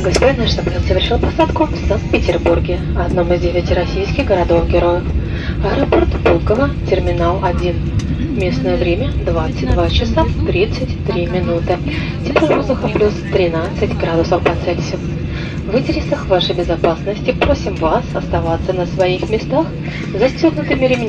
Господин наш самолет совершил посадку в Санкт-Петербурге, одном из 9 российских городов-героев. Аэропорт Пулково, терминал 1. Местное время 22 часа 33 минуты. Температура воздуха плюс 13 градусов по Цельсию. В интересах вашей безопасности просим вас оставаться на своих местах застегнутыми ремнями.